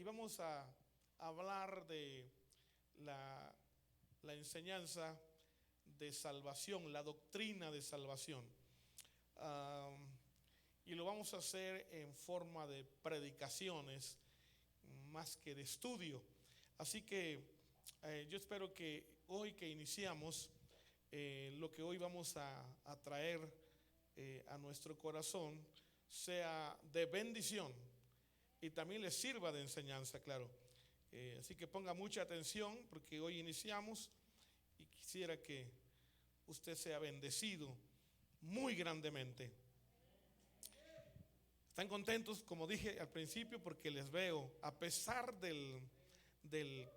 vamos a hablar de la enseñanza de salvación, la doctrina de salvación. Y lo vamos a hacer en forma de predicaciones más que de estudio. Así que yo espero que hoy que iniciamos, lo que hoy vamos a traer a nuestro corazón sea de bendición y también les sirva de enseñanza, claro. Así que ponga mucha atención porque hoy iniciamos y quisiera que usted sea bendecido muy grandemente. ¿Están contentos? Como dije al principio, porque les veo, a pesar del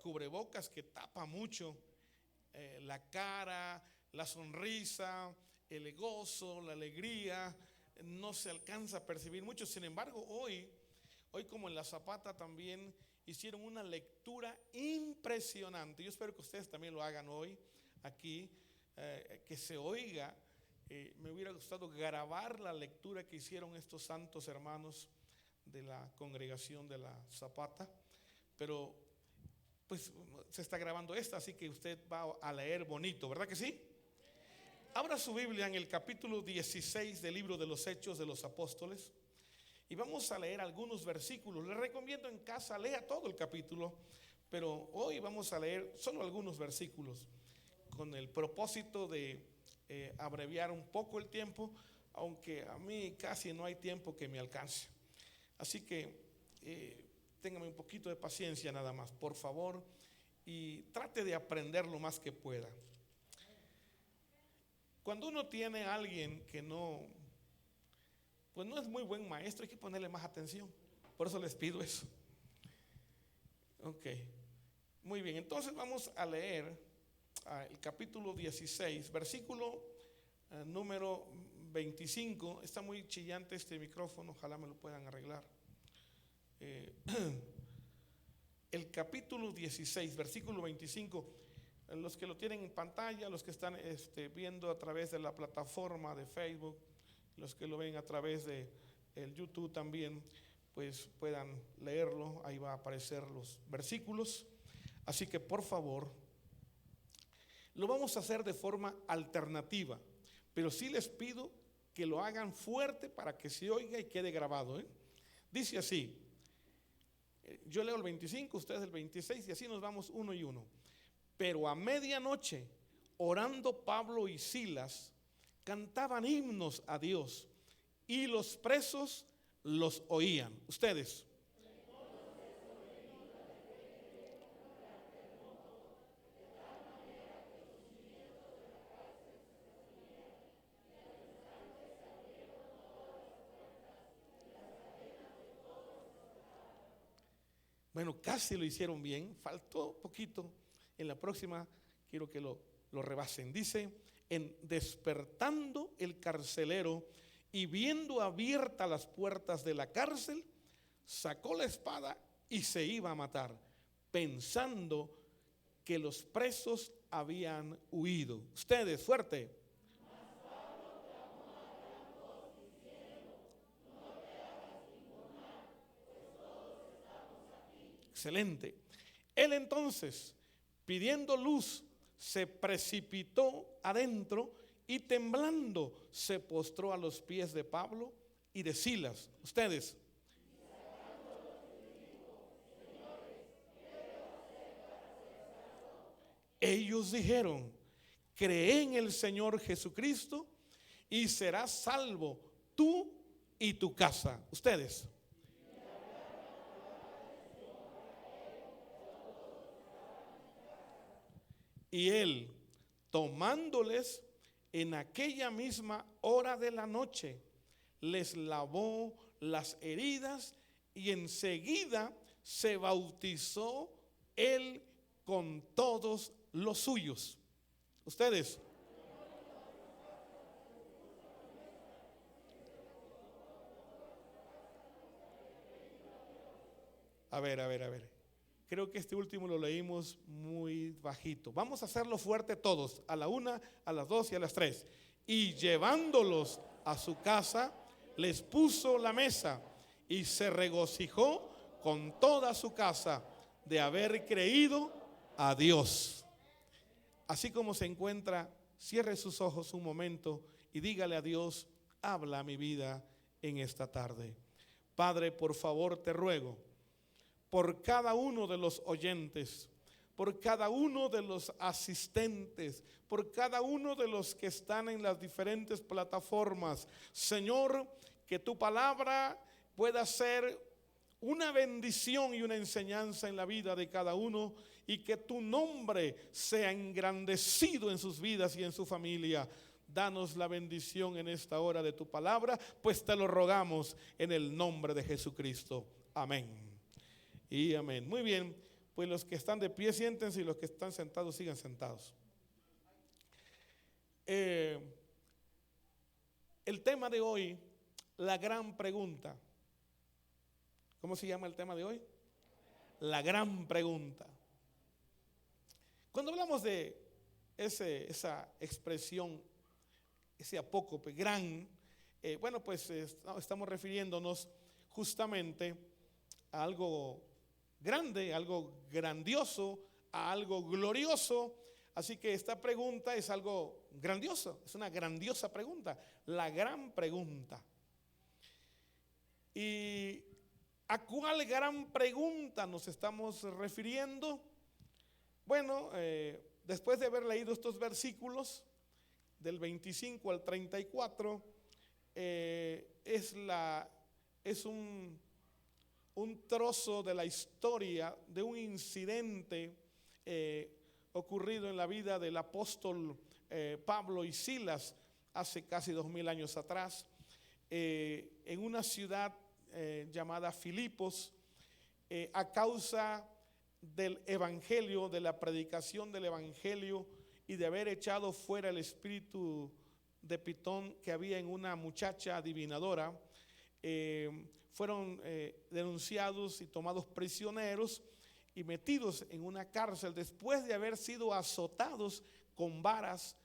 cubrebocas que tapa mucho la cara, la sonrisa, el gozo, la alegría, no se alcanza a percibir mucho. Sin embargo, hoy como en la Zapata también hicieron una lectura impresionante. Yo espero que ustedes también lo hagan hoy aquí, que se oiga. Me hubiera gustado grabar la lectura que hicieron estos santos hermanos de la congregación de la Zapata, pero pues se está grabando esta, así que usted va a leer bonito, ¿verdad que sí? Abra su Biblia en el capítulo 16 del libro de los Hechos de los Apóstoles y vamos a leer algunos versículos. Les recomiendo en casa lea todo el capítulo, pero hoy vamos a leer solo algunos versículos con el propósito de abreviar un poco el tiempo, aunque a mí casi no hay tiempo que me alcance. Así que téngame un poquito de paciencia nada más, por favor, y trate de aprender lo más que pueda. Cuando uno tiene a alguien que pues no es muy buen maestro, hay que ponerle más atención. Por eso les pido eso. Ok, muy bien, entonces vamos a leer el capítulo 16, versículo número 25. Está muy chillante este micrófono, ojalá me lo puedan arreglar. El capítulo 16, versículo 25. Los que lo tienen en pantalla, los que están viendo a través de la plataforma de Facebook, los que lo ven a través de el YouTube también, pues puedan leerlo. Ahí va a aparecer los versículos. Así que por favor, lo vamos a hacer de forma alternativa, pero sí les pido que lo hagan fuerte para que se oiga y quede grabado. Dice así, yo leo el 25, ustedes el 26 y así nos vamos uno y uno. Pero a medianoche, orando Pablo y Silas, cantaban himnos a Dios y los presos los oían. Ustedes. Bueno, casi lo hicieron bien, faltó poquito. En la próxima quiero que lo rebasen. Dice, en despertando el carcelero y viendo abiertas las puertas de la cárcel, sacó la espada y se iba a matar, pensando que los presos habían huido. Ustedes, fuerte. Excelente. Él entonces, pidiendo luz, se precipitó adentro y temblando se postró a los pies de Pablo y de Silas. Ustedes. Ellos dijeron, cree en el Señor Jesucristo y serás salvo tú y tu casa. Ustedes. Y él, tomándoles en aquella misma hora de la noche, les lavó las heridas y enseguida se bautizó él con todos los suyos. Ustedes. A ver. Creo que este último lo leímos muy bajito. Vamos a hacerlo fuerte todos, a la 1, a las 2 y a las 3. Y llevándolos a su casa, les puso la mesa y se regocijó con toda toda su casa de haber creído a Dios. Así como se encuentra, cierre sus ojos un momento y dígale a Dios: habla a mi vida en esta tarde. Padre, por favor te ruego por cada uno de los oyentes, por cada uno de los asistentes, por cada uno de los que están en las diferentes plataformas. Señor, que tu palabra pueda ser una bendición y una enseñanza en la vida de cada uno, y que tu nombre sea engrandecido en sus vidas y en su familia. Danos la bendición en esta hora de tu palabra, pues te lo rogamos en el nombre de Jesucristo. Amén y amén. Muy bien, pues los que están de pie siéntense y los que están sentados sigan sentados. El tema de hoy, la gran pregunta. ¿Cómo se llama el tema de hoy? La gran pregunta. Cuando hablamos de esa expresión, ese apócope gran, bueno, pues estamos refiriéndonos justamente a algo grande, algo grandioso, a algo glorioso. Así que esta pregunta es algo grandioso, es una grandiosa pregunta, la gran pregunta. ¿Y a cuál gran pregunta nos estamos refiriendo? Bueno, después de haber leído estos versículos del 25 al 34, es un trozo de la historia de un incidente ocurrido en la vida del apóstol Pablo y Silas hace casi 2000 años atrás, en una ciudad llamada Filipos, a causa del evangelio, de la predicación del evangelio y de haber echado fuera el espíritu de Pitón que había en una muchacha adivinadora. Fueron denunciados y tomados prisioneros y metidos en una cárcel después de haber sido azotados con varas,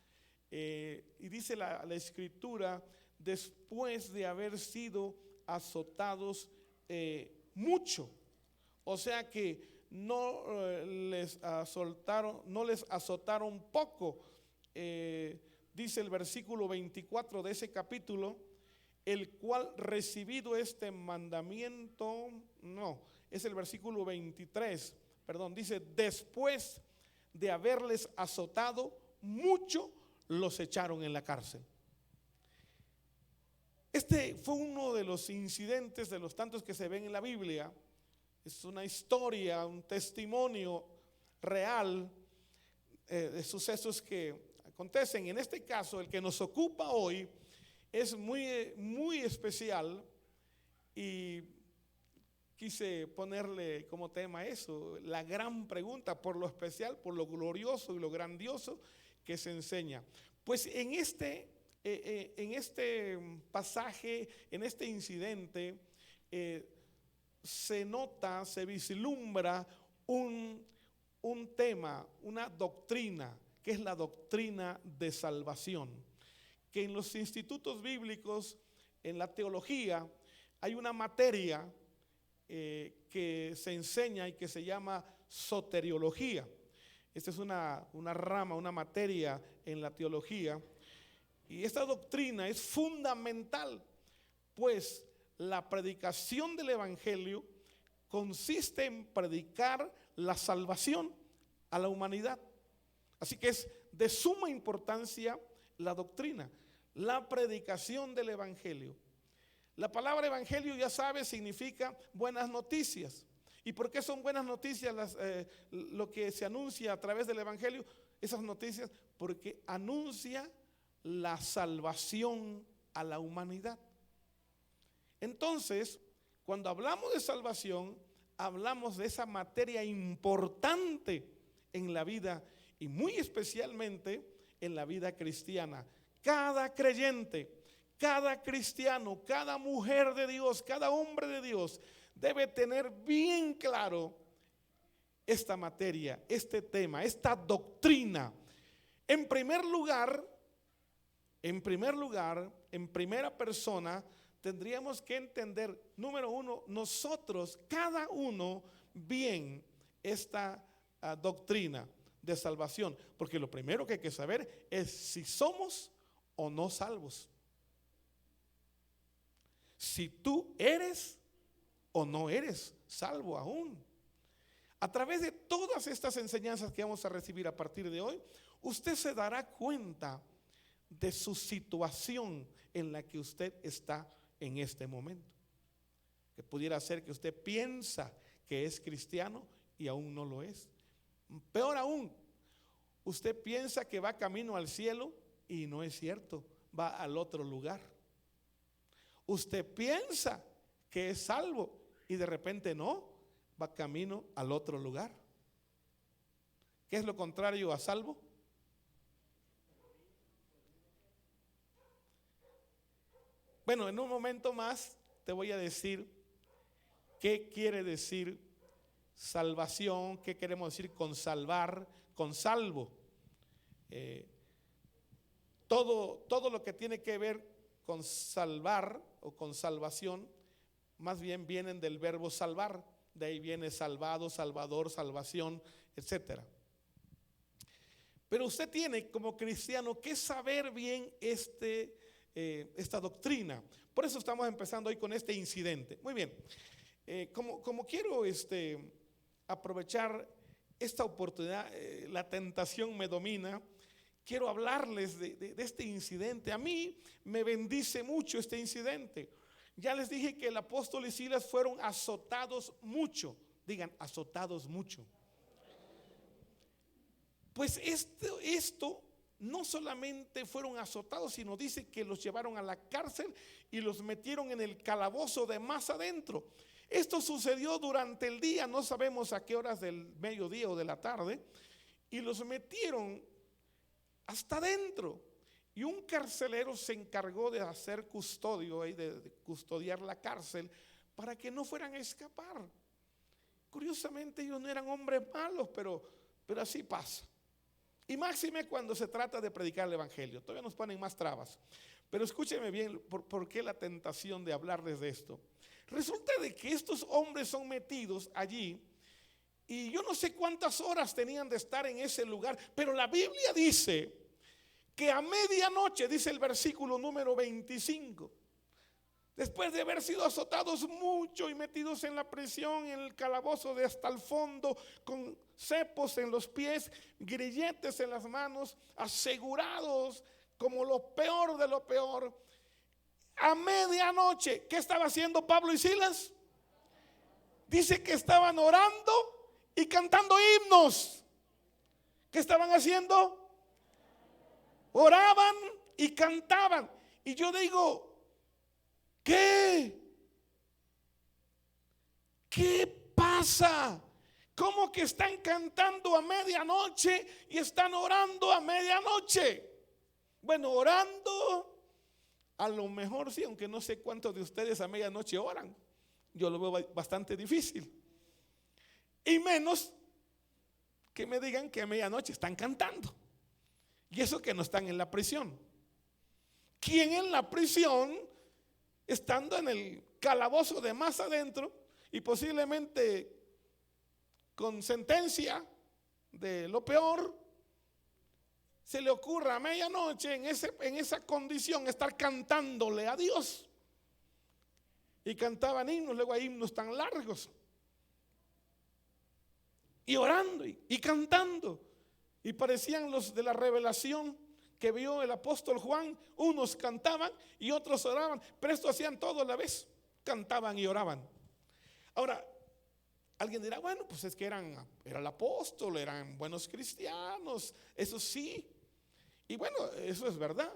y dice la escritura, después de haber sido azotados mucho. O sea que no les azotaron poco. Dice el versículo 24 de ese capítulo: el cual recibido este mandamiento, no, es el versículo 23, perdón, dice: después de haberles azotado mucho, los echaron en la cárcel. Este fue uno de los incidentes de los tantos que se ven en la Biblia. Es una historia, un testimonio real de sucesos que acontecen. En este caso, el que nos ocupa hoy es muy especial, y quise ponerle como tema eso, la gran pregunta, por lo especial, por lo glorioso y lo grandioso que se enseña. Pues en este pasaje, en este incidente, se nota, se vislumbra un tema, una doctrina, que es la doctrina de salvación. Que en los institutos bíblicos, en la teología, hay una materia que se enseña y que se llama soteriología. Esta es una rama, una materia en la teología, y esta doctrina es fundamental, pues la predicación del evangelio consiste en predicar la salvación a la humanidad. Así que es de suma importancia la doctrina, la predicación del evangelio. La palabra evangelio, ya sabes, significa buenas noticias. ¿Y por qué son buenas noticias lo que se anuncia a través del evangelio? Esas noticias, porque anuncia la salvación a la humanidad. Entonces, cuando hablamos de salvación, hablamos de esa materia importante en la vida, y muy especialmente en la vida cristiana. Cada creyente, cada cristiano, cada mujer de Dios, cada hombre de Dios debe tener bien claro esta materia, este tema, esta doctrina. En primer lugar, en primera persona, tendríamos que entender, número uno, nosotros, cada uno, bien esta doctrina de salvación, porque lo primero que hay que saber es si somos o no salvos. Si tú eres o no eres salvo aún. A través de todas estas enseñanzas que vamos a recibir a partir de hoy, usted se dará cuenta de su situación en la que usted está en este momento. Que pudiera ser que usted piensa que es cristiano y aún no lo es. Peor aún, usted piensa que va camino al cielo y no es cierto, va al otro lugar. Usted piensa que es salvo y de repente no, va camino al otro lugar. ¿Qué es lo contrario a salvo? Bueno, en un momento más te voy a decir qué quiere decir salvación, qué queremos decir con salvar, con salvo. Todo lo que tiene que ver con salvar o con salvación, más bien vienen del verbo salvar. De ahí viene salvado, salvador, salvación, etcétera. Pero usted tiene como cristiano que saber bien esta doctrina. Por eso estamos empezando hoy con este incidente. Muy bien, como quiero aprovechar esta oportunidad, la tentación me domina. Quiero hablarles de este incidente. A mí me bendice mucho este incidente. Ya les dije que el apóstol y Silas fueron azotados mucho. Digan, azotados mucho. Pues esto no solamente fueron azotados, sino dice que los llevaron a la cárcel y los metieron en el calabozo de más adentro. Esto sucedió durante el día, no sabemos a qué horas del mediodía o de la tarde, y los metieron hasta adentro. Y un carcelero se encargó de hacer custodio, de custodiar la cárcel para que no fueran a escapar. Curiosamente ellos no eran hombres malos, pero así pasa. Y máxime cuando se trata de predicar el evangelio, todavía nos ponen más trabas. Pero escúcheme bien, ¿por qué la tentación de hablarles de esto? Resulta de que estos hombres son metidos allí y yo no sé cuántas horas tenían de estar en ese lugar, pero la Biblia dice que a medianoche, dice el versículo número 25, después de haber sido azotados mucho y metidos en la prisión, en el calabozo de hasta el fondo, con cepos en los pies, grilletes en las manos, asegurados como lo peor de lo peor, a medianoche, ¿qué estaba haciendo Pablo y Silas? Dice que estaban orando y cantando himnos. ¿Qué estaban haciendo? Oraban y cantaban. Y yo digo, ¿qué pasa? ¿Cómo que están cantando a medianoche y están orando a medianoche? Bueno, orando, a lo mejor sí, aunque no sé cuántos de ustedes a medianoche oran. Yo lo veo bastante difícil. Y menos que me digan que a medianoche están cantando. Y eso que no están en la prisión. ¿Quién en la prisión, estando en el calabozo de más adentro y posiblemente con sentencia de lo peor, se le ocurra a medianoche en esa condición estar cantándole a Dios? Y cantaban himnos, luego hay himnos tan largos, y orando y cantando. Y parecían los de la revelación que vio el apóstol Juan. Unos cantaban y otros oraban, pero esto hacían todo a la vez, cantaban y oraban. Ahora, alguien dirá, bueno, pues es que era el apóstol, eran buenos cristianos, eso sí. Y bueno, eso es verdad.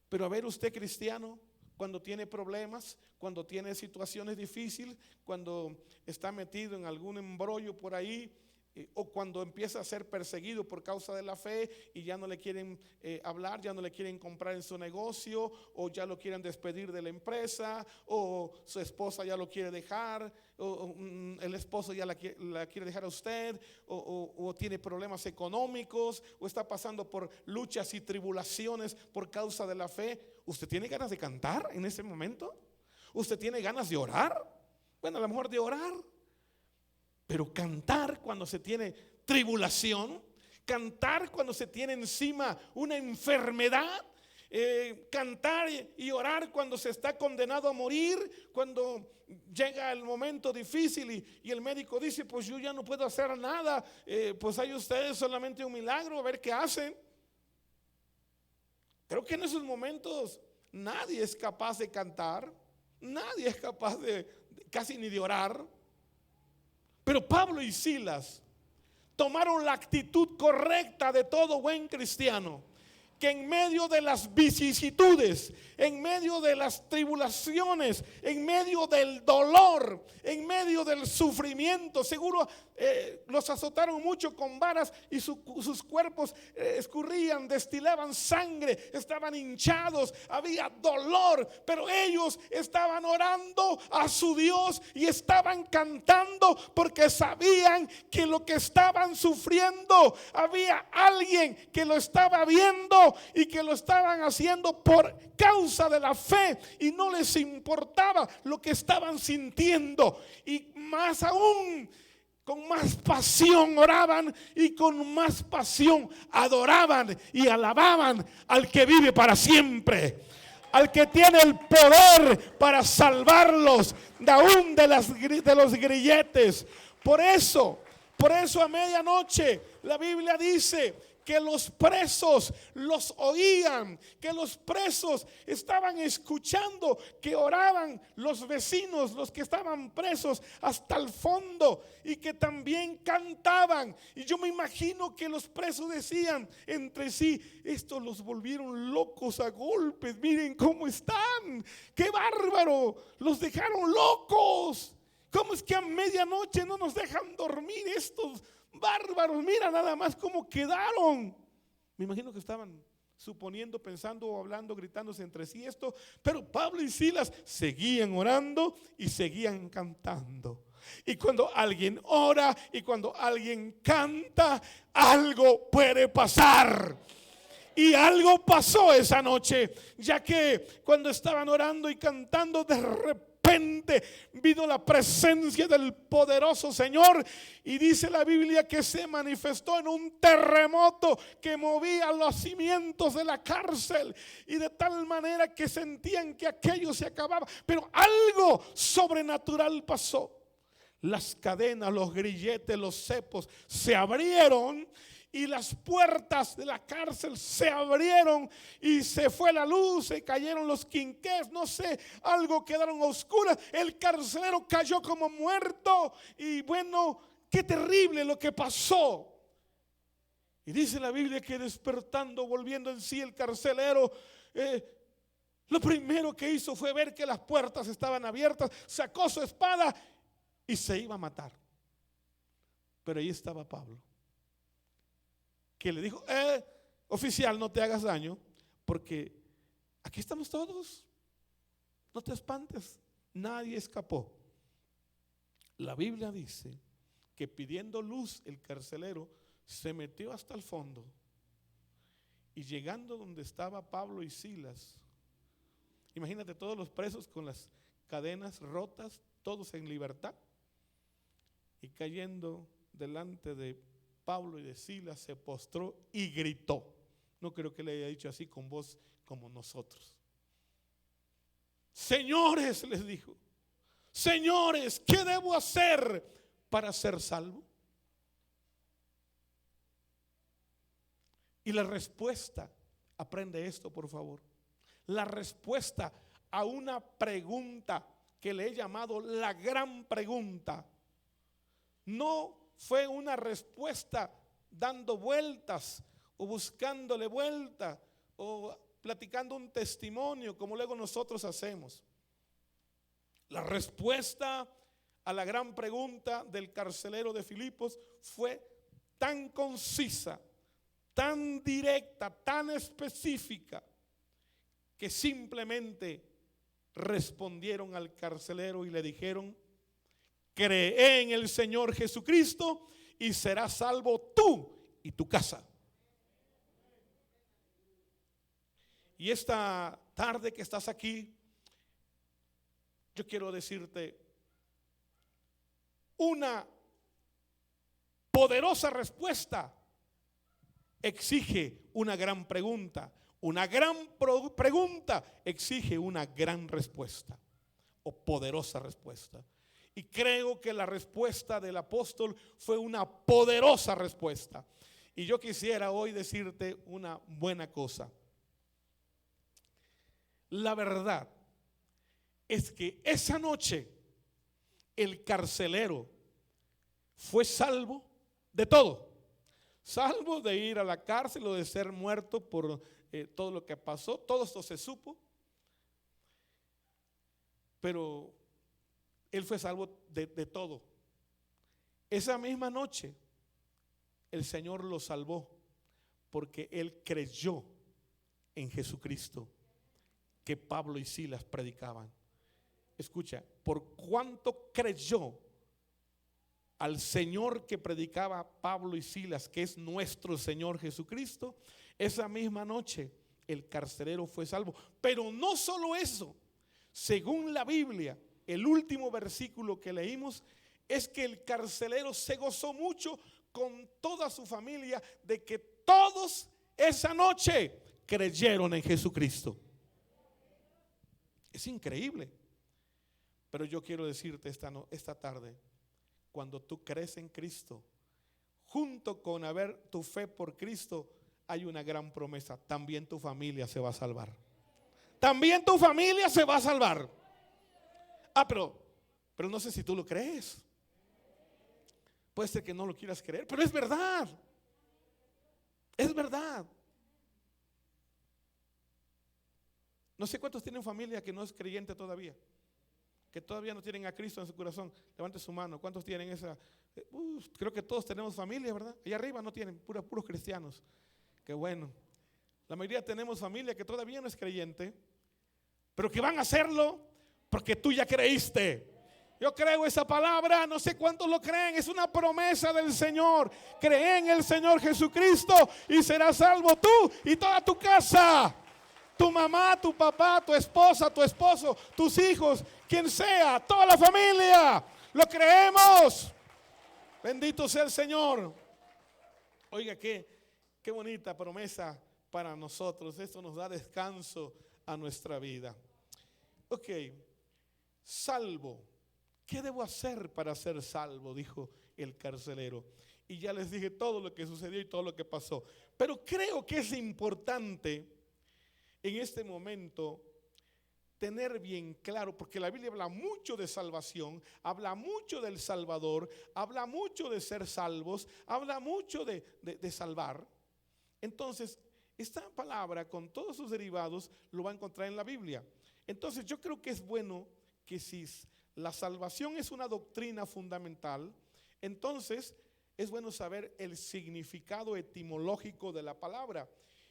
Pero a ver, usted cristiano, cuando tiene problemas, cuando tiene situaciones difíciles, cuando está metido en algún embrollo por ahí, o cuando empieza a ser perseguido por causa de la fe y ya no le quieren hablar, ya no le quieren comprar en su negocio, o ya lo quieren despedir de la empresa, o su esposa ya lo quiere dejar, o el esposo ya la quiere dejar a usted, o tiene problemas económicos, o está pasando por luchas y tribulaciones por causa de la fe. ¿Usted tiene ganas de cantar en ese momento? ¿Usted tiene ganas de orar? Bueno, a lo mejor de orar, Pero cantar cuando se tiene tribulación, cantar cuando se tiene encima una enfermedad, cantar y orar cuando se está condenado a morir, cuando llega el momento difícil y el médico dice: pues yo ya no puedo hacer nada, pues hay ustedes solamente un milagro, a ver qué hacen. Creo que en esos momentos nadie es capaz de cantar, nadie es capaz casi ni de orar. Pero Pablo y Silas tomaron la actitud correcta de todo buen cristiano, que en medio de las vicisitudes, en medio de las tribulaciones, en medio del dolor, en medio del sufrimiento, seguro los azotaron mucho con varas y sus cuerpos escurrían, destilaban sangre, estaban hinchados, había dolor, pero ellos estaban orando a su Dios y estaban cantando porque sabían que lo que estaban sufriendo había alguien que lo estaba viendo y que lo estaban haciendo por causa de la fe y no les importaba lo que estaban sintiendo. Y más aún, con más pasión oraban y con más pasión adoraban y alababan al que vive para siempre, al que tiene el poder para salvarlos de aún de los grilletes. Por eso a medianoche la Biblia dice que los presos los oían, que los presos estaban escuchando, que oraban los vecinos, los que estaban presos hasta el fondo, y que también cantaban. Y yo me imagino que los presos decían entre sí: estos los volvieron locos a golpes, miren cómo están, qué bárbaro, los dejaron locos. ¿Cómo es que a medianoche no nos dejan dormir estos bárbaros? Mira nada más cómo quedaron. Me imagino que estaban suponiendo, pensando, hablando, gritándose entre sí esto. Pero Pablo y Silas seguían orando y seguían cantando. Y cuando alguien ora y cuando alguien canta, algo puede pasar. Y algo pasó esa noche, ya que cuando estaban orando y cantando, de repente vino la presencia del poderoso Señor, y dice la Biblia que se manifestó en un terremoto que movía los cimientos de la cárcel, y de tal manera que sentían que aquello se acababa. Pero algo sobrenatural pasó. Las cadenas, los grilletes, los cepos se abrieron y las puertas de la cárcel se abrieron y se fue la luz, se cayeron los quinqués, no sé, algo quedaron oscuras. El carcelero cayó como muerto y bueno, qué terrible lo que pasó. Y dice la Biblia que despertando, volviendo en sí, el carcelero lo primero que hizo fue ver que las puertas estaban abiertas, sacó su espada y se iba a matar. Pero ahí estaba Pablo, que le dijo: oficial, no te hagas daño, porque aquí estamos todos, no te espantes, nadie escapó. La Biblia dice que pidiendo luz, el carcelero se metió hasta el fondo, y llegando donde estaba Pablo y Silas, imagínate todos los presos con las cadenas rotas, todos en libertad, y cayendo delante de Pablo y de Silas, se postró y gritó. No creo que le haya dicho así con voz como nosotros. Señores, les dijo, señores, ¿qué debo hacer para ser salvo? Y la respuesta, aprende esto por favor, la respuesta a una pregunta que le he llamado la gran pregunta, no fue una respuesta dando vueltas o buscándole vuelta o platicando un testimonio como luego nosotros hacemos. La respuesta a la gran pregunta del carcelero de Filipos fue tan concisa, tan directa, tan específica, que simplemente respondieron al carcelero y le dijeron: cree en el Señor Jesucristo y serás salvo tú y tu casa. Y esta tarde que estás aquí, yo quiero decirte una poderosa respuesta exige una gran pregunta. Una gran pregunta exige una gran respuesta o poderosa respuesta. Y creo que la respuesta del apóstol fue una poderosa respuesta. Y yo quisiera hoy decirte una buena cosa. La verdad es que esa noche el carcelero fue salvo de todo. Salvo de ir a la cárcel o de ser muerto por todo lo que pasó. Todo esto se supo. Pero él fue salvo de todo. Esa misma noche el Señor lo salvó porque él creyó en Jesucristo que Pablo y Silas predicaban. Escucha, por cuánto creyó al Señor que predicaba Pablo y Silas, que es nuestro Señor Jesucristo, esa misma noche el carcelero fue salvo. Pero no solo eso, según la Biblia, el último versículo que leímos es que el carcelero se gozó mucho con toda su familia de que todos esa noche creyeron en Jesucristo. Es increíble. Pero yo quiero decirte esta tarde, cuando tú crees en Cristo, junto con haber tu fe por Cristo, hay una gran promesa. También tu familia se va a salvar. También tu familia se va a salvar. Pero no sé si tú lo crees. Puede ser que no lo quieras creer, pero es verdad. Es verdad. No sé cuántos tienen familia que no es creyente todavía, que todavía no tienen a Cristo en su corazón. Levante su mano. ¿Cuántos tienen esa? Creo que todos tenemos familia, ¿verdad? Allá arriba no tienen, puros cristianos. Qué bueno. La mayoría tenemos familia que todavía no es creyente, pero que van a hacerlo porque tú ya creíste. Yo creo esa palabra, no sé cuántos lo creen, es una promesa del Señor. Cree en el Señor Jesucristo y serás salvo tú y toda tu casa. Tu mamá, tu papá, tu esposa, tu esposo, tus hijos, quien sea, toda la familia. Lo creemos. Bendito sea el Señor. Oiga, qué bonita promesa para nosotros. Esto nos da descanso a nuestra vida. Ok, salvo. ¿Qué debo hacer para ser salvo?, dijo el carcelero. Y ya les dije todo lo que sucedió y todo lo que pasó. Pero creo que es importante en este momento tener bien claro, porque la Biblia habla mucho de salvación, habla mucho del Salvador, habla mucho de ser salvos, habla mucho de salvar. Entonces, esta palabra con todos sus derivados lo va a encontrar en la Biblia. Entonces, yo creo que es bueno que si la salvación es una doctrina fundamental, entonces es bueno saber el significado etimológico de la palabra.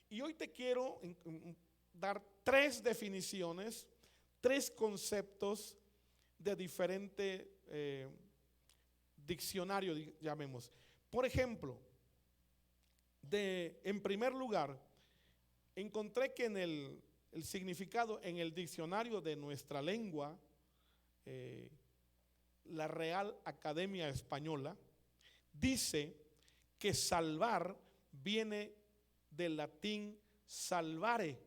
Y hoy te quiero dar 3 definiciones, 3 conceptos de diferente diccionario, llamemos. Por ejemplo, en primer lugar, encontré que en el significado en el diccionario de nuestra lengua, la Real Academia Española, dice que salvar viene del latín salvare.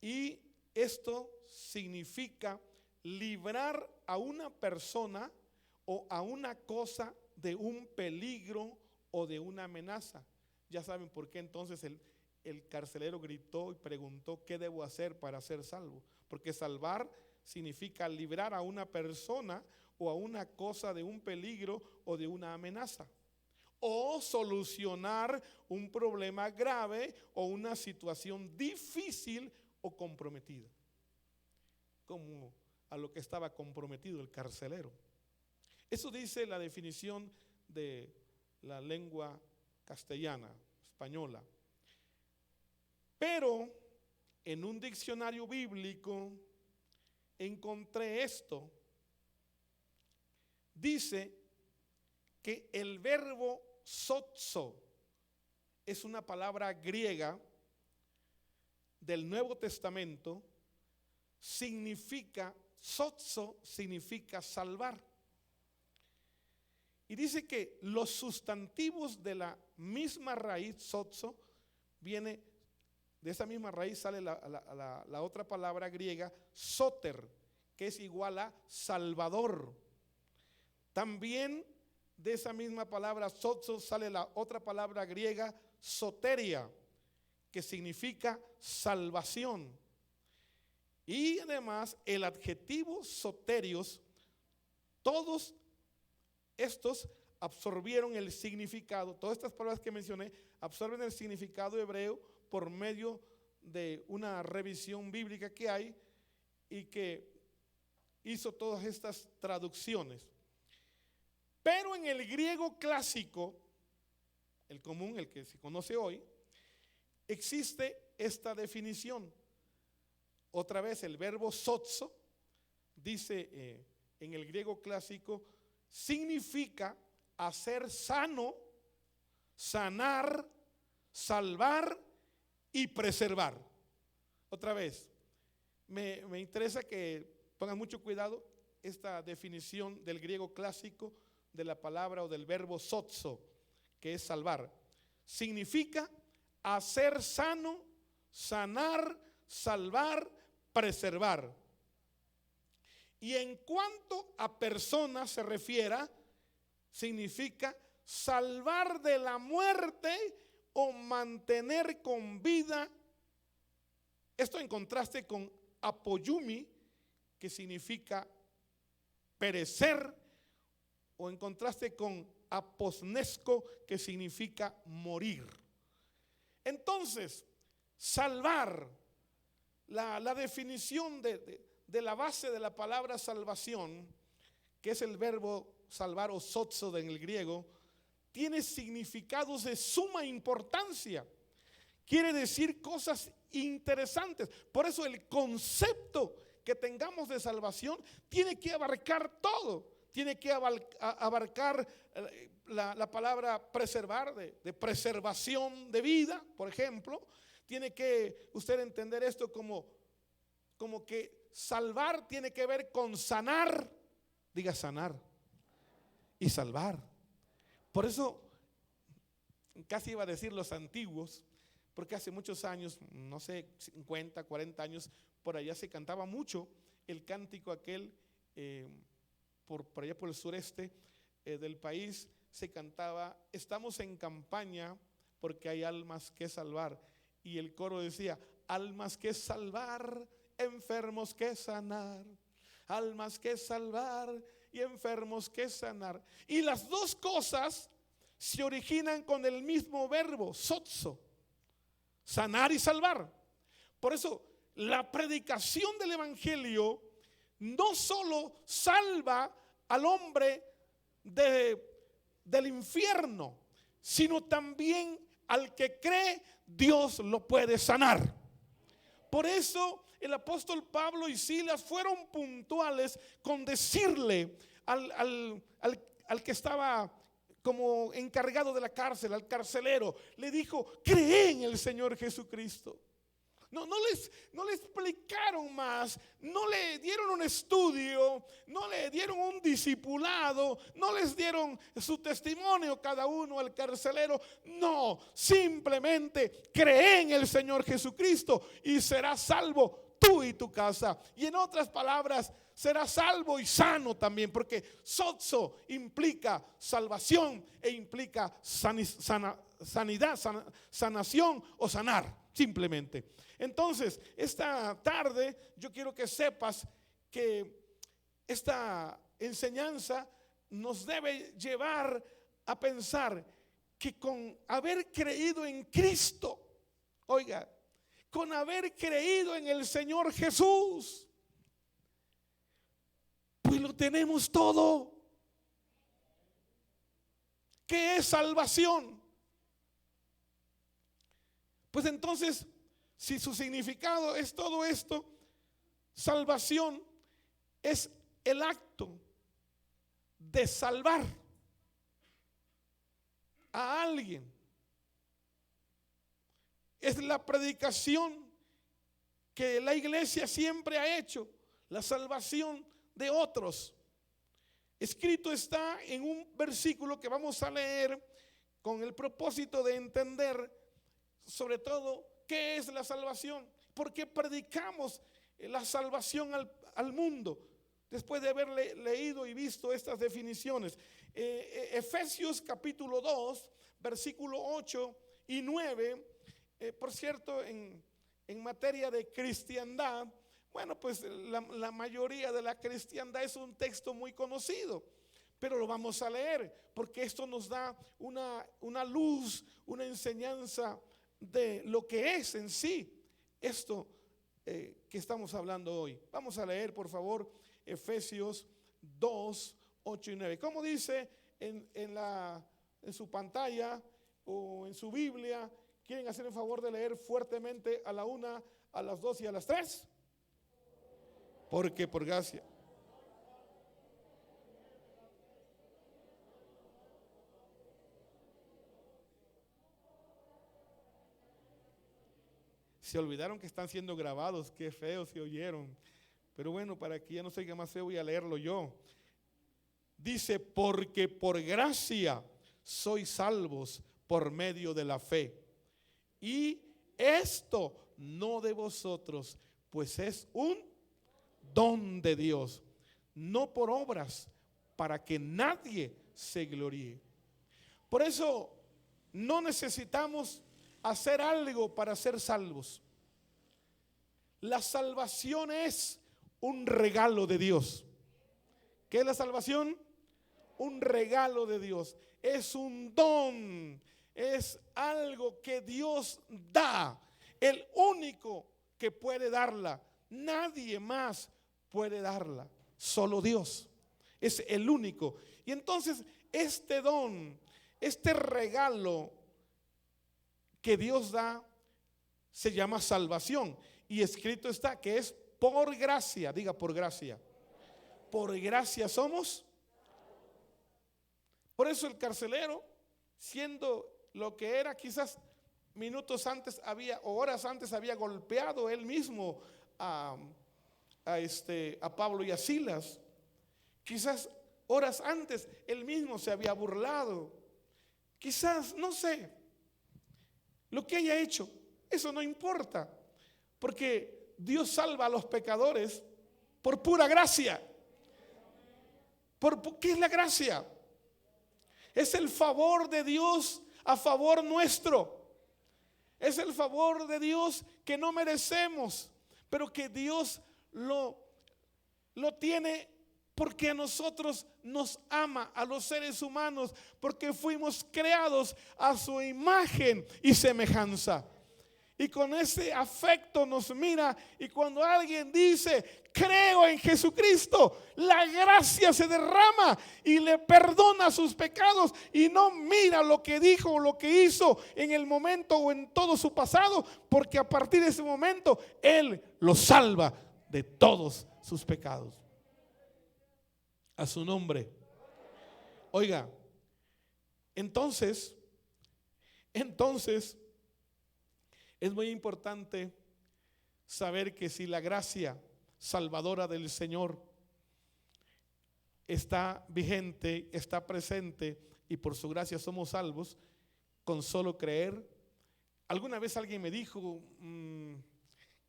Y esto significa librar a una persona o a una cosa de un peligro o de una amenaza. Ya saben por qué entonces el carcelero gritó y preguntó: ¿qué debo hacer para ser salvo? Porque salvar significa librar a una persona o a una cosa de un peligro o de una amenaza, o solucionar un problema grave o una situación difícil o comprometida, como a lo que estaba comprometido el carcelero. Eso dice la definición de la lengua castellana, española. Pero en un diccionario bíblico encontré esto. Dice que el verbo sozo es una palabra griega del Nuevo Testamento. Sozo significa salvar. Y dice que los sustantivos de la misma raíz, sozo, viene de esa misma raíz, sale la otra palabra griega, soter, que es igual a salvador. También de esa misma palabra sozo sale la otra palabra griega, soteria, que significa salvación. Y además el adjetivo soterios, todos estos absorbieron el significado, todas estas palabras que mencioné absorben el significado hebreo por medio de una revisión bíblica que hay y que hizo todas estas traducciones. Pero en el griego clásico, el común, el que se conoce hoy, existe esta definición. Otra vez el verbo sozo, dice en el griego clásico, significa hacer sano, sanar, salvar y preservar. Otra vez, me interesa que pongan mucho cuidado esta definición del griego clásico de la palabra o del verbo sozo, que es salvar. Significa hacer sano, sanar, salvar, preservar. Y en cuanto a personas se refiera, significa salvar de la muerte o mantener con vida. Esto en contraste con apoyumi, que significa perecer, o en contraste con aposnesco, que significa morir. Entonces, salvar, la definición de la base de la palabra salvación, que es el verbo salvar o sozo en el griego, tiene significados de suma importancia. Quiere decir cosas interesantes. Por eso el concepto que tengamos de salvación tiene que abarcar todo. Tiene que abarcar la palabra preservar, de preservación de vida, por ejemplo. Tiene que usted entender esto como que salvar tiene que ver con sanar. Diga sanar y salvar. Por eso casi iba a decir los antiguos, porque hace muchos años, no sé, 50, 40 años, por allá se cantaba mucho el cántico aquel, por allá por el sureste del país, se cantaba: estamos en campaña porque hay almas que salvar. Y el coro decía: almas que salvar, enfermos que sanar, almas que salvar y enfermos que sanar. Y las dos cosas se originan con el mismo verbo, sozo, sanar y salvar. Por eso la predicación del evangelio no solo salva al hombre del infierno, sino también al que cree, Dios lo puede sanar. Por eso el apóstol Pablo y Silas fueron puntuales con decirle al que estaba como encargado de la cárcel, al carcelero, le dijo: cree en el Señor Jesucristo. No le explicaron más, no le dieron un estudio, no le dieron un discipulado, no les dieron su testimonio cada uno al carcelero. No, simplemente cree en el Señor Jesucristo y serás salvo tú y tu casa. Y en otras palabras, serás salvo y sano también, porque sozo implica salvación e implica sanidad, sanación o sanar, simplemente. Entonces, esta tarde yo quiero que sepas que esta enseñanza nos debe llevar a pensar que con haber creído en Cristo, oiga, con haber creído en el Señor Jesús, pues lo tenemos todo. ¿Qué es salvación? Pues entonces, si su significado es todo esto, salvación es el acto de salvar a alguien. Es la predicación que la iglesia siempre ha hecho, la salvación de otros. Escrito está en un versículo que vamos a leer con el propósito de entender sobre todo qué es la salvación, por qué predicamos la salvación al mundo después de haber leído y visto estas definiciones. Efesios capítulo 2 versículo 8 y 9, por cierto, en materia de cristiandad, bueno, pues la mayoría de la cristiandad es un texto muy conocido, pero lo vamos a leer porque esto nos da una luz, una enseñanza de lo que es en sí esto que estamos hablando hoy. Vamos a leer, por favor, Efesios 2, 8 y 9. ¿Cómo dice en su pantalla o en su Biblia? ¿Quieren hacer el favor de leer fuertemente a la 1, a las 2 y a las 3? Porque por gracia. Se olvidaron que están siendo grabados, qué feo se oyeron. Pero bueno, para que ya no se oiga más feo, voy a leerlo yo. Dice, porque por gracia sois salvos por medio de la fe. Y esto no de vosotros, pues es un don de Dios, no por obras, para que nadie se gloríe. Por eso no necesitamos hacer algo para ser salvos. La salvación es un regalo de Dios. ¿Qué es la salvación? Un regalo de Dios. Es un don. Es algo que Dios da. El único que puede darla. Nadie más puede darla. Solo Dios. Es el único. Y entonces este don, este regalo que Dios da, se llama salvación. Y escrito está que es por gracia. Diga, por gracia. Por gracia somos. Por eso el carcelero, siendo lo que era, quizás minutos antes había, o horas antes había golpeado él mismo a Pablo y a Silas. Quizás horas antes él mismo se había burlado. Quizás, no sé, lo que haya hecho, eso no importa, porque Dios salva a los pecadores por pura gracia. ¿Qué es la gracia? Es el favor de Dios a favor nuestro. Es el favor de Dios que no merecemos, pero que Dios lo tiene porque a nosotros nos ama, a los seres humanos, porque fuimos creados a su imagen y semejanza. Y con ese afecto nos mira, y cuando alguien dice creo en Jesucristo, la gracia se derrama y le perdona sus pecados y no mira lo que dijo o lo que hizo en el momento o en todo su pasado, porque a partir de ese momento Él lo salva de todos sus pecados. A su nombre. Oiga, entonces es muy importante saber que si la gracia salvadora del Señor está vigente, está presente, y por su gracia somos salvos con solo creer. Alguna vez alguien me dijo,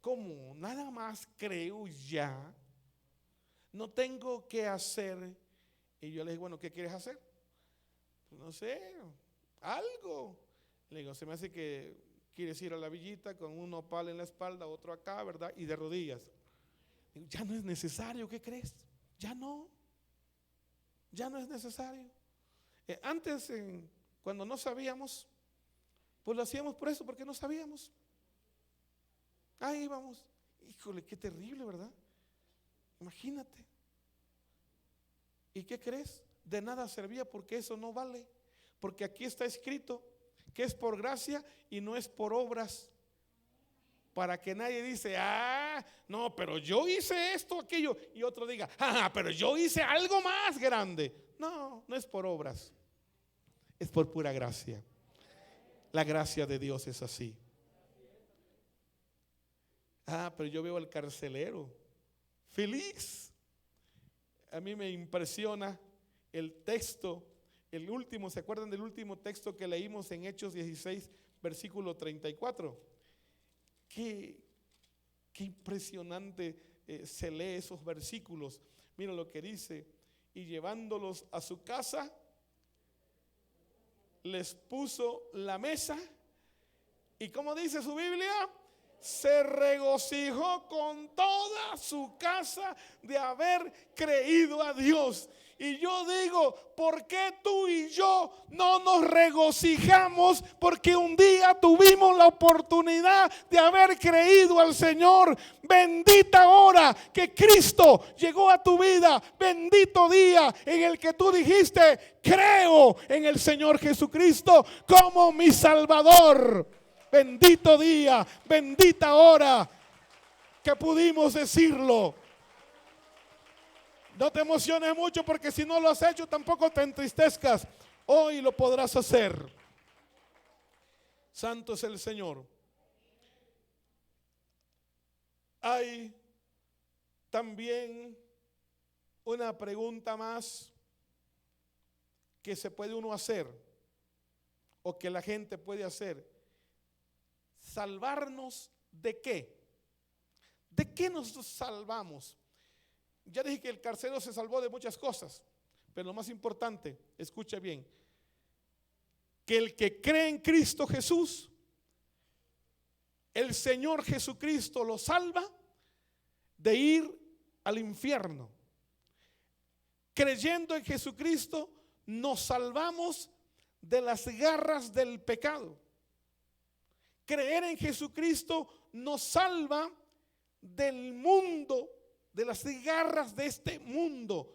¿cómo? Nada más creo ya, no tengo que hacer. Y yo le dije, bueno, ¿qué quieres hacer? Pues no sé, algo. Le digo, se me hace que quieres ir a la villita con un nopal en la espalda, otro acá, ¿verdad? Y de rodillas. Digo, ya no es necesario, ¿qué crees? Ya no es necesario. Antes, cuando no sabíamos, pues lo hacíamos por eso, porque no sabíamos. Ahí vamos. Híjole, qué terrible, ¿verdad? Imagínate. ¿Y qué crees? De nada servía, porque eso no vale. Porque aquí está escrito que es por gracia y no es por obras, para que nadie dice, no, pero yo hice esto, aquello, y otro diga, pero yo hice algo más grande. No es por obras, es por pura gracia. La gracia de Dios es así. Pero yo veo al carcelero feliz. A mí me impresiona el texto, el último, ¿se acuerdan del último texto que leímos en Hechos 16, versículo 34? Qué impresionante se lee esos versículos. Mira lo que dice: y llevándolos a su casa, les puso la mesa. ¿Y cómo dice su Biblia? Se regocijó con toda su casa de haber creído a Dios. Y yo digo, ¿por qué tú y yo no nos regocijamos? Porque un día tuvimos la oportunidad de haber creído al Señor. Bendita hora que Cristo llegó a tu vida. Bendito día en el que tú dijiste: creo en el Señor Jesucristo como mi Salvador. Bendito día, bendita hora que pudimos decirlo. No te emociones mucho, porque si no lo has hecho tampoco te entristezcas. Hoy lo podrás hacer. Santo es el Señor. Hay también una pregunta más que se puede uno hacer, o que la gente puede hacer. ¿Salvarnos de qué? ¿De qué nos salvamos? Ya dije que el carcelero se salvó de muchas cosas, pero lo más importante, escucha bien, que el que cree en Cristo Jesús, el Señor Jesucristo lo salva de ir al infierno. Creyendo en Jesucristo nos salvamos de las garras del pecado. Creer en Jesucristo nos salva del mundo, de las garras de este mundo,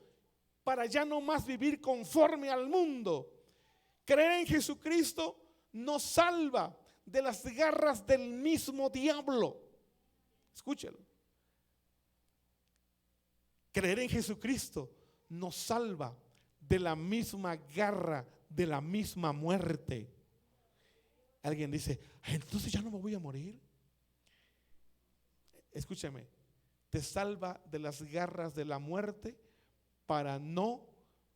para ya no más vivir conforme al mundo. Creer en Jesucristo nos salva de las garras del mismo diablo. Escúchalo. Creer en Jesucristo nos salva de la misma garra, de la misma muerte. Alguien dice: entonces ya no me voy a morir. Escúchame, te salva de las garras de la muerte para no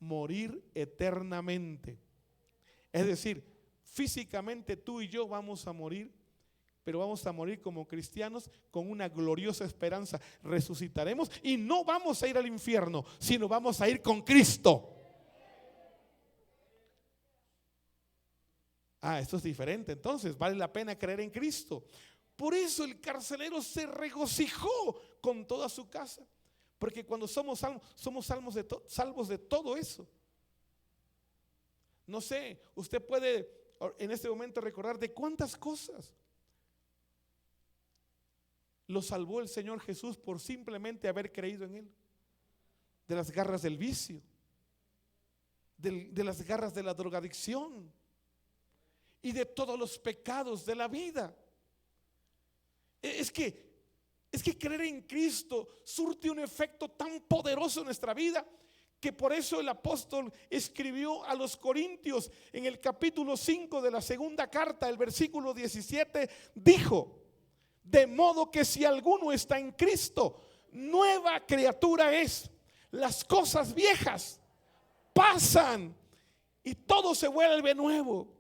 morir eternamente. Es decir, físicamente tú y yo vamos a morir, pero vamos a morir como cristianos con una gloriosa esperanza. Resucitaremos y no vamos a ir al infierno, sino vamos a ir con Cristo. Esto es diferente. Entonces vale la pena creer en Cristo. Por eso el carcelero se regocijó con toda su casa, porque cuando somos salvos de todo eso. No sé, usted puede en este momento recordar de cuántas cosas lo salvó el Señor Jesús por simplemente haber creído en Él. De las garras del vicio, de las garras de la drogadicción y de todos los pecados de la vida. Es que creer en Cristo surte un efecto tan poderoso en nuestra vida, que por eso el apóstol escribió a los Corintios en el capítulo 5 de la segunda carta, el versículo 17, dijo: de modo que si alguno está en Cristo, nueva criatura es. Las cosas viejas pasan y todo se vuelve nuevo.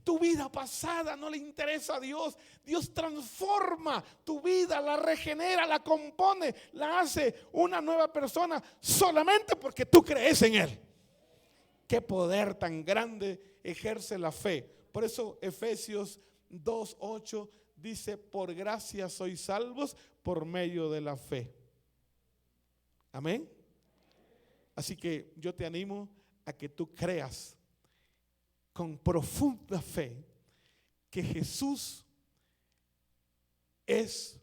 Tu vida pasada no le interesa a Dios. Dios transforma tu vida, la regenera, la compone, la hace una nueva persona solamente porque tú crees en Él. Qué poder tan grande ejerce la fe. Por eso Efesios 2:8 dice: por gracia sois salvos por medio de la fe. Amén. Así que yo te animo a que tú creas con profunda fe que Jesús es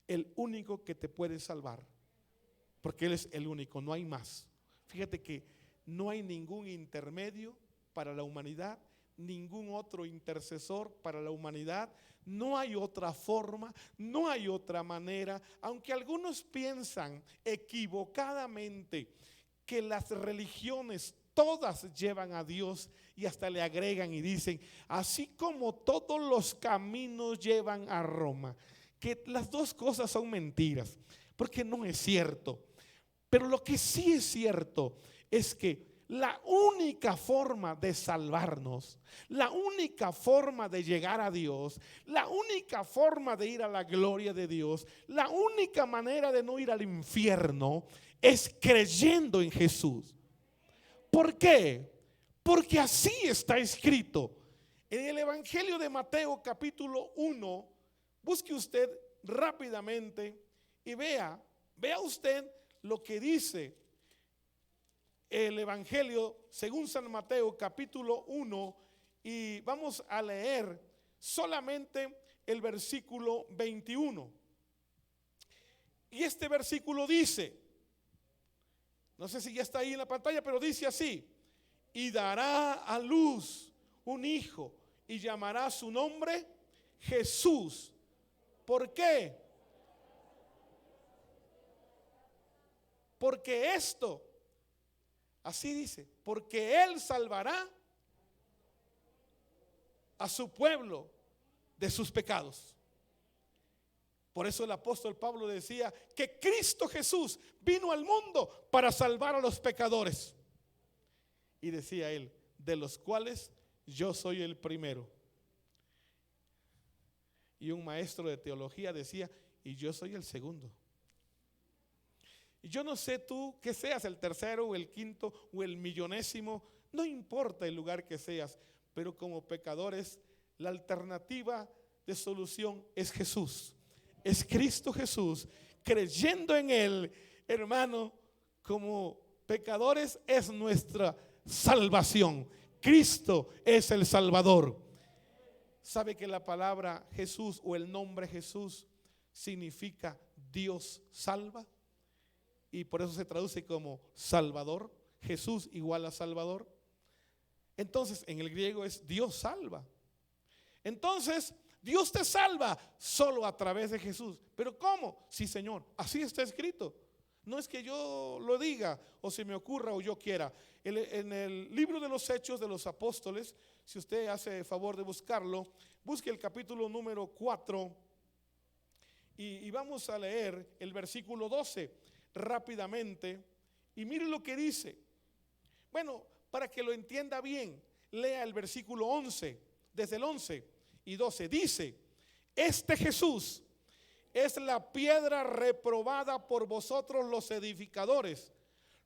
el único que te puede salvar, porque Él es el único, no hay más. Fíjate que no hay ningún intermedio para la humanidad, ningún otro intercesor para la humanidad. No hay otra forma, no hay otra manera. Aunque algunos piensan equivocadamente que las religiones todas llevan a Dios, y hasta le agregan y dicen: así como todos los caminos llevan a Roma. Que las dos cosas son mentiras, porque no es cierto. Pero lo que sí es cierto es que la única forma de salvarnos, la única forma de llegar a Dios, la única forma de ir a la gloria de Dios, la única manera de no ir al infierno es creyendo en Jesús. ¿Por qué? Porque así está escrito. En el Evangelio de Mateo capítulo 1, busque usted rápidamente y vea usted lo que dice el Evangelio según San Mateo capítulo 1, y vamos a leer solamente el versículo 21. Y este versículo dice, no sé si ya está ahí en la pantalla, pero dice así: y dará a luz un hijo y llamará su nombre Jesús. ¿Por qué? Porque esto, así dice, porque Él salvará a su pueblo de sus pecados. Por eso el apóstol Pablo decía que Cristo Jesús vino al mundo para salvar a los pecadores. Y decía él, de los cuales yo soy el primero. Y un maestro de teología decía, y yo soy el segundo. Y yo no sé tú que seas el tercero o el quinto o el millonésimo, no importa el lugar que seas, pero como pecadores la alternativa de solución es Jesús, es Cristo Jesús. Creyendo en Él, hermano, como pecadores es nuestra salvación. Cristo es el Salvador. ¿Sabe que la palabra Jesús o el nombre Jesús significa Dios salva? Y por eso se traduce como Salvador. Jesús igual a Salvador. Entonces en el griego es Dios salva. Entonces Dios te salva solo a través de Jesús. ¿Pero cómo? Sí, Señor, así está escrito. No es que yo lo diga o se me ocurra o yo quiera. En el libro de los Hechos de los Apóstoles, si usted hace favor de buscarlo, busque el capítulo número 4 y vamos a leer el versículo 12 rápidamente. Y mire lo que dice. Bueno, para que lo entienda bien, lea el versículo 11, desde el 11 y 12. Dice, este Jesús es la piedra reprobada por vosotros los edificadores,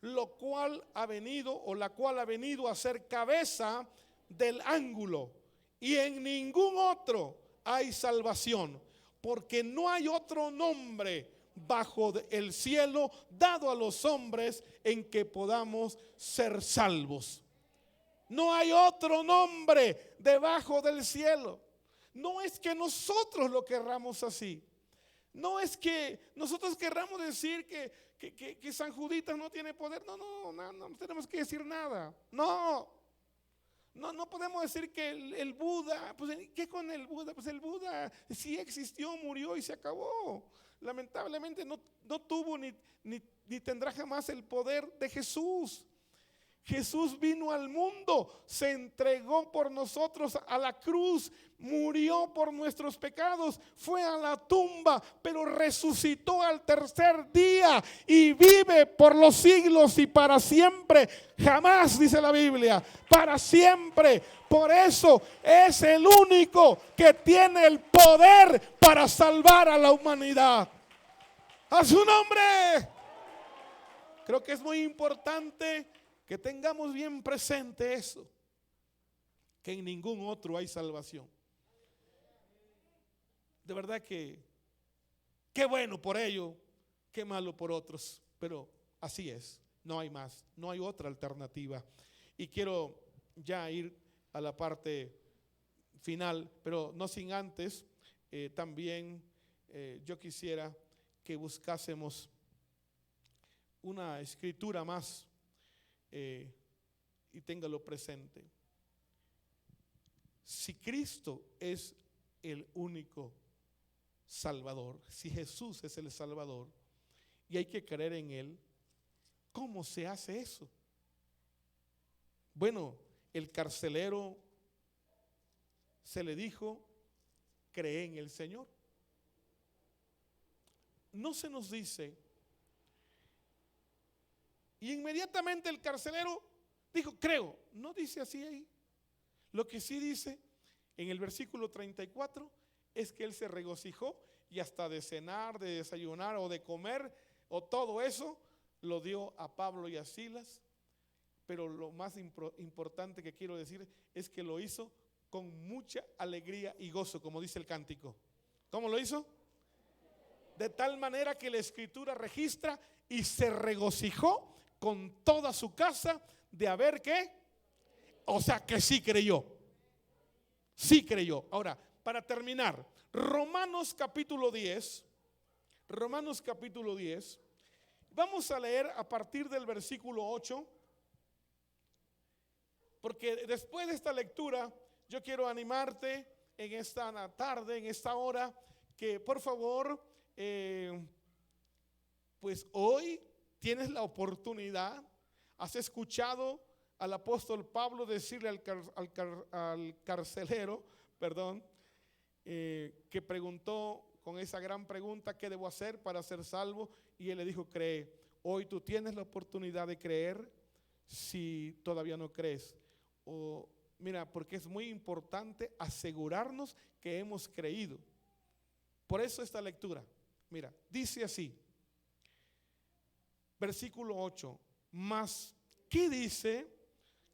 la cual ha venido a ser cabeza del ángulo, y en ningún otro hay salvación, porque no hay otro nombre bajo el cielo dado a los hombres en que podamos ser salvos. No hay otro nombre debajo del cielo. No es que nosotros lo querramos así. No es que nosotros querramos decir que San Juditas no tiene poder. No tenemos que decir nada. No podemos decir que el Buda, pues ¿qué con el Buda? Pues el Buda sí existió, murió y se acabó. Lamentablemente no tuvo ni tendrá jamás el poder de Jesús. Jesús vino al mundo, se entregó por nosotros a la cruz, murió por nuestros pecados, fue a la tumba, pero resucitó al tercer día y vive por los siglos y para siempre. Jamás, dice la Biblia, para siempre. Por eso es el único que tiene el poder para salvar a la humanidad. ¡A su nombre! Creo que es muy importante que tengamos bien presente eso, que en ningún otro hay salvación. De verdad que qué bueno por ello, qué malo por otros, pero así es, no hay más, no hay otra alternativa. Y quiero ya ir a la parte final, pero no sin antes también yo quisiera que buscásemos una escritura más. Y téngalo presente. Si Cristo es el único Salvador, si Jesús es el Salvador y hay que creer en Él, ¿cómo se hace eso? Bueno, el carcelero se le dijo, cree en el Señor. No se nos dice. Y inmediatamente el carcelero Dijo, creo. No dice así ahí. Lo que sí dice en el versículo 34 es que él se regocijó y hasta de cenar, de desayunar o de comer o todo eso lo dio a Pablo y a Silas. Pero lo más importante que quiero decir es que lo hizo con mucha alegría y gozo, como dice el cántico. ¿Cómo lo hizo? De tal manera que la escritura registra y se regocijó con toda su casa de haber ¿qué? O sea que sí creyó. Sí creyó. Ahora, para terminar, Romanos capítulo 10. Romanos capítulo 10. Vamos a leer a partir del versículo 8. Porque después de esta lectura, yo quiero animarte en esta tarde, en esta hora, que por favor, pues hoy tienes la oportunidad. Has escuchado al apóstol Pablo decirle al carcelero, que preguntó con esa gran pregunta: ¿qué debo hacer para ser salvo? Y él le dijo: cree. Hoy tú tienes la oportunidad de creer si todavía no crees. Mira, porque es muy importante asegurarnos que hemos creído. Por eso esta lectura, mira, dice así, versículo 8: mas, ¿qué dice?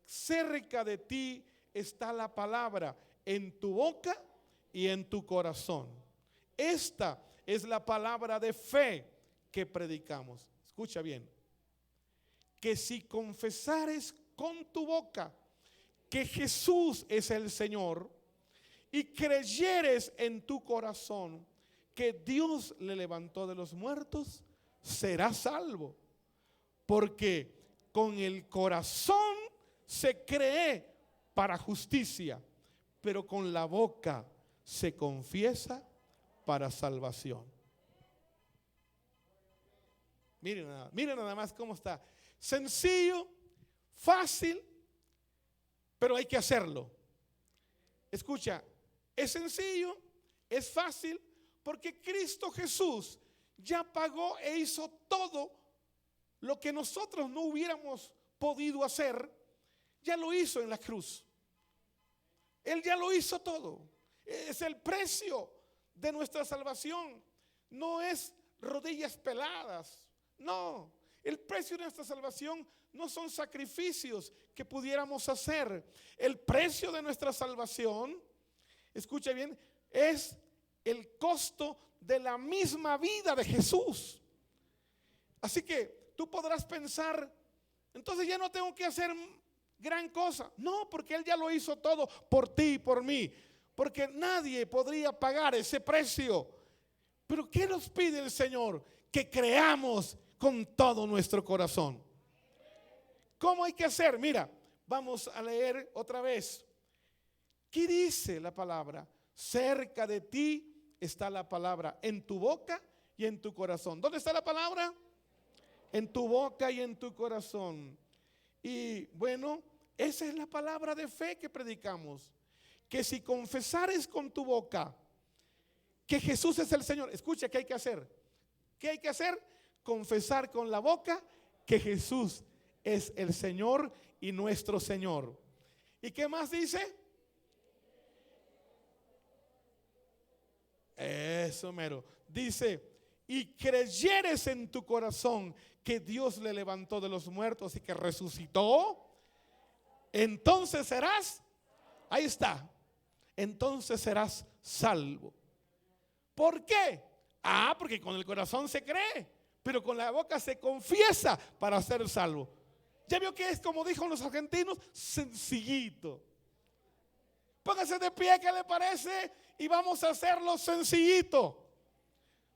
Cerca de ti está la palabra, en tu boca y en tu corazón. Esta es la palabra de fe que predicamos. Escucha bien: que si confesares con tu boca que Jesús es el Señor y creyeres en tu corazón que Dios le levantó de los muertos, serás salvo. Porque con el corazón se cree para justicia, pero con la boca se confiesa para salvación. Miren nada más cómo está. Sencillo, fácil, pero hay que hacerlo. Escucha, es sencillo, es fácil, porque Cristo Jesús ya pagó e hizo todo lo que nosotros no hubiéramos podido hacer. Ya lo hizo en la cruz. Él ya lo hizo todo. Es el precio de nuestra salvación. No es rodillas peladas. No, el precio de nuestra salvación no son sacrificios que pudiéramos hacer. El precio de nuestra salvación, escucha bien, es el costo de la misma vida de Jesús. Así que tú podrás pensar, entonces ya no tengo que hacer gran cosa. No, porque Él ya lo hizo todo por ti y por mí. Porque nadie podría pagar ese precio. Pero ¿qué nos pide el Señor? Que creamos con todo nuestro corazón. ¿Cómo hay que hacer? Mira, vamos a leer otra vez. ¿Qué dice la palabra? Cerca de ti está la palabra, en tu boca y en tu corazón. ¿Dónde está la palabra? En tu boca y en tu corazón. Y bueno, esa es la palabra de fe que predicamos. Que si confesares con tu boca que Jesús es el Señor. Escucha, ¿qué hay que hacer? ¿Qué hay que hacer? Confesar con la boca que Jesús es el Señor y nuestro Señor. ¿Y qué más dice? Eso mero. Dice: y creyeres en tu corazón que Dios le levantó de los muertos y que resucitó, entonces serás, ahí está, entonces serás salvo. ¿Por qué? Porque con el corazón se cree, pero con la boca se confiesa para ser salvo. ¿Ya vio que es, como dijo los argentinos, sencillito? Póngase de pie, ¿qué le parece? Y vamos a hacerlo sencillito.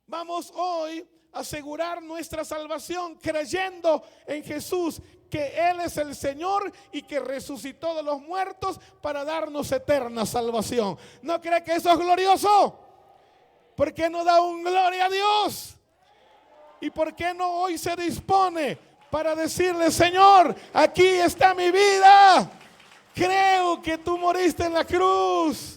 Vamos hoy a asegurar nuestra salvación creyendo en Jesús, que Él es el Señor y que resucitó de los muertos para darnos eterna salvación. ¿No cree que eso es glorioso? ¿Por qué no da un gloria a Dios? ¿Y por qué no hoy se dispone para decirle: Señor, aquí está mi vida? Creo que tú moriste en la cruz.